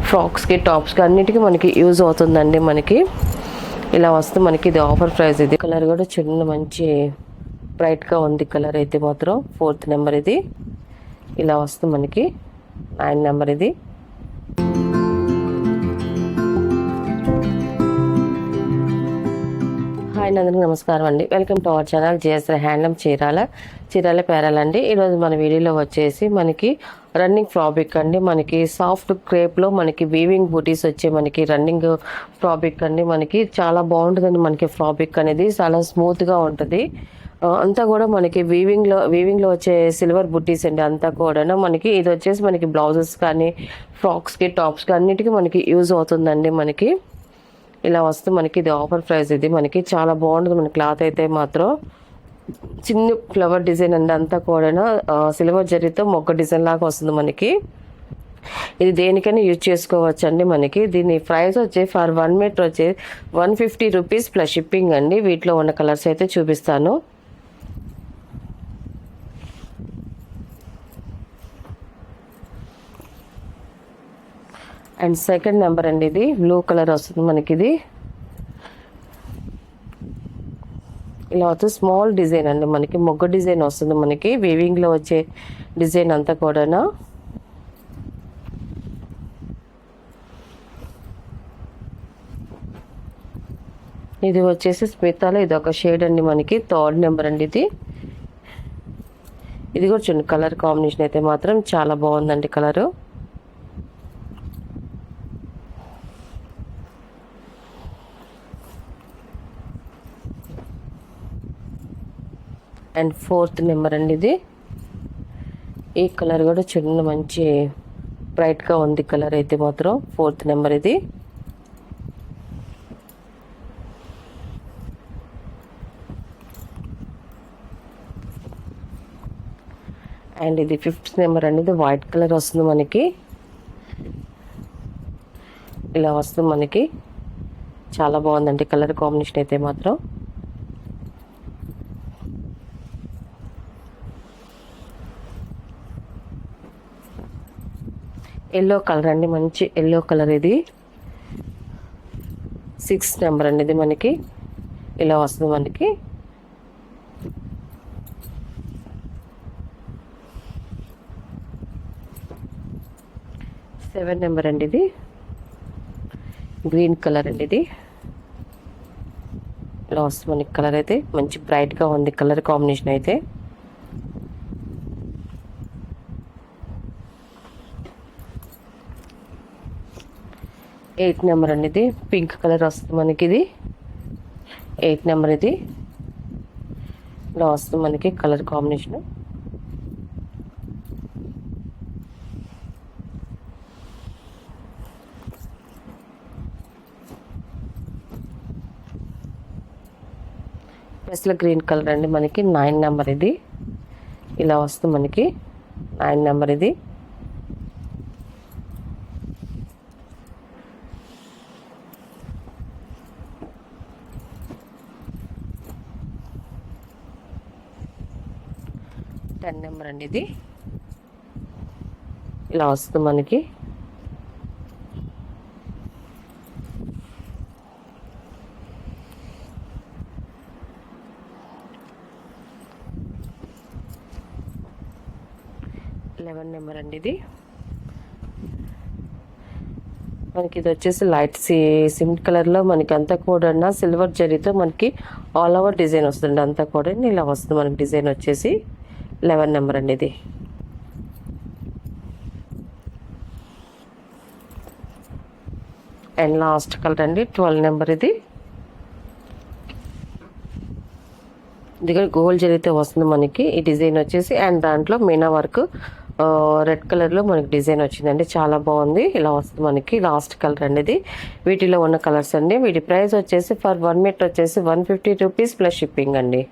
ఫ్రాక్స్కి టాప్స్కి అన్నిటికీ మనకి యూజ్ అవుతుందండి. మనకి ఇలా వస్తే మనకి ఇది ఆఫర్ ప్రైస్. ఇది కలర్ కూడా చిన్న మంచి బ్రైట్గా ఉంది కలర్ అయితే మాత్రం. 4th నెంబర్ ఇది. ఇలా వస్తుంది మనకి 9 నెంబర్ ఇది. హాయ్ అందరికీ నమస్కారం అండి. Welcome to our channel GSR handloom Chirala పేరాలండి. ఈరోజు మన వీడియోలో వచ్చేసి మనకి రన్నింగ్ ఫ్రాబిక్ అండి. మనకి సాఫ్ట్ క్రేప్లో మనకి వీవింగ్ బూటీస్ వచ్చే మనకి రన్నింగ్ ఫ్రాబిక్ అండి. మనకి చాలా బాగుంటుందండి. మనకి ఫ్రాబిక్ అనేది చాలా స్మూత్గా ఉంటుంది. అంతా కూడా మనకి వీవింగ్లో వచ్చే సిల్వర్ బుట్టీస్ అండి. అంతా కూడా మనకి ఇది వచ్చేసి మనకి బ్లౌజెస్ కానీ ఫ్రాక్స్కి టాప్స్కి అన్నిటికీ మనకి యూజ్ అవుతుందండి. మనకి ఇలా వస్తే మనకి ఇది ఆఫర్ ప్రైస్. ఇది మనకి చాలా బాగుంటుంది. మన క్లాత్ అయితే మాత్రం చిన్న ఫ్లవర్ డిజైన్ అండి. అంతా కూడా సిల్వర్ జరీతో మొగ్గ డిజైన్ లాగా వస్తుంది మనకి. ఇది దేనికైనా యూజ్ చేసుకోవచ్చు అండి. మనకి దీని ప్రైస్ వచ్చి ఫర్ 1 మీటర్ వచ్చి 150 రూపీస్ ప్లస్ షిప్పింగ్ అండి. వీటిలో ఉన్న కలర్స్ అయితే చూపిస్తాను. అండ్ సెకండ్ నెంబర్ అండి. ఇది బ్లూ కలర్ వస్తుంది మనకి. ఇది ఇలా వస్తుంది స్మాల్ డిజైన్ అండి. మనకి మొగ్గ డిజైన్ వస్తుంది మనకి. వీవింగ్లో వచ్చే డిజైన్ అంతా కూడా. ఇది వచ్చేసి స్మితాలో ఇది ఒక షేడ్ అండి. మనకి 3rd నెంబర్ అండి. ఇది కూడా చూడండి కలర్ కాంబినేషన్ అయితే మాత్రం చాలా బాగుందండి కలరు. అండ్ 4th నెంబర్ అండి. ఇది ఈ కలర్ కూడా చిన్న మంచి బ్రైట్గా ఉంది కలర్ అయితే మాత్రం. 4th నెంబర్ ఇది. అండ్ ఇది 5th నెంబర్ అండి. ఇది వైట్ కలర్ వస్తుంది మనకి. ఇలా వస్తుంది మనకి. చాలా బాగుందండి కలర్ కాంబినేషన్ అయితే మాత్రం. ఎల్లో కలర్ అండి. మంచి ఎల్లో కలర్ ఇది. 6th నెంబర్ అండి. ఇది మనకి ఇలా వస్తుంది మనకి. సెవెన్ నెంబర్ అండి. ఇది గ్రీన్ కలర్ అండి. ఇది ఇలా వస్తుంది మనకి కలర్ అయితే మంచి బ్రైట్గా ఉంది కలర్ కాంబినేషన్ అయితే. 8th నెంబర్ అండి. ఇది పింక్ కలర్ వస్తుంది మనకి. ఇది 8th నెంబర్. ఇది ఇలా వస్తుంది మనకి కలర్ కాంబినేషన్. ప్లస్లో గ్రీన్ కలర్ అండి మనకి. 9 నెంబర్. ఇది ఇలా వస్తుంది మనకి 9 నెంబర్. ఇది టెన్ నెంబర్ అండి. ఇది ఇలా వస్తుంది మనకి. లెవెన్ నెంబర్ అండి. ఇది మనకి ఇది వచ్చేసి లైట్ సిమెంట్ కలర్లో మనకి అంతా కూడా సిల్వర్ జరీతో మనకి ఆల్ ఓవర్ డిజైన్ వస్తుంది. అంతా కూడా ఇలా వస్తుంది మనకి డిజైన్ వచ్చేసి. 11 నెంబర్ అండి. ఇది అండ్ లాస్ట్ కలర్ అండి 12 నెంబర్. ఇది కూడా గోల్డ్ జరీతో వస్తుంది మనకి ఈ డిజైన్ వచ్చేసి. అండ్ దాంట్లో మీనా వర్క్ రెడ్ కలర్లో మనకి డిజైన్ వచ్చిందండి. చాలా బాగుంది. ఇలా వస్తుంది మనకి లాస్ట్ కలర్ అండి. ఇది వీటిలో ఉన్న కలర్స్ అండి. వీటి ప్రైస్ వచ్చేసి ఫర్ 1 మీటర్ వచ్చేసి 150 రూపీస్ ప్లస్ షిప్పింగ్ అండి.